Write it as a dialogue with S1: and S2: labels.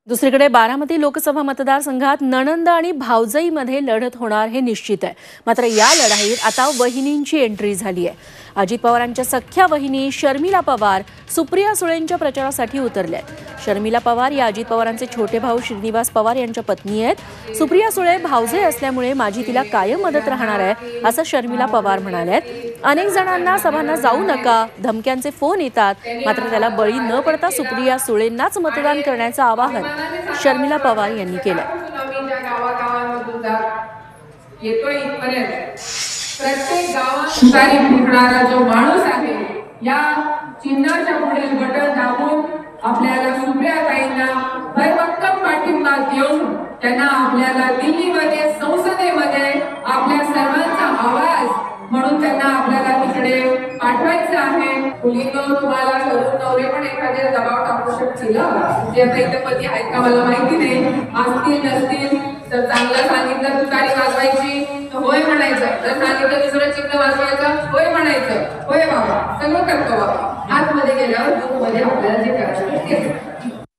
S1: दुसरीकडे बारामती लोकसभा मतदारसंघात नणंद आणि भावजईमध्ये लढत होणार हे निश्चित आहे। मात्र या लढाईत आता वहिनींची एंट्री झाली आहे। अजित पवारांच्या सख्या वहिनी शर्मिला पवार सुप्रिया सुळेंच्या प्रचारासाठी उतरल्या आहेत। शर्मिला पवार या अजित पवारांचे छोटे भाऊ श्रीनिवास पवार यांच्या पत्नी आहेत। सुप्रिया सुळे भावजे असल्यामुळे माझी तिला कायम मदत राहणार आहे असं शर्मिला पवार म्हणाल्यात। अनेक जणांना सभांना जाऊ नका धमक्यांचे फोन येतात, मात्र त्याला बळी न पडता सुप्रिया सुळेंनाच मतदान करण्याचं आवाहन शर्मिला पवार यांनी केलं।
S2: प्रत्येक गावात सुतारी फुंकणारा जो माणूस आहे, या चिन्हाच्या पुढील बटन दाबून आपल्याला सुप्रियाताईंना भरभक्कम पाठिंबा देऊन त्यांना आपल्याला दिल्लीमध्ये संसदेमध्ये आपल्या सर्वांचा आवाज म्हणून त्यांना आपल्याला तिकडे पाठवायचं आहे। मुलींनो, तुम्हाला तरुण नवरे पण एखाद्या दबाव टाकू शकतील, जे आता इथे पती आहेत का मला माहिती नाही, असतील नसतील तर चांगलं सांगितलं तुतारी वाजवायची तर होय म्हणायचं, जर सांगितलं दुसरं चिन्ह वाजवायचं होय म्हणायचं, होय बाबा सगळं करतो बाबा। आतमध्ये गेल्यावर दूरमध्ये आपल्याला जे करायचं ते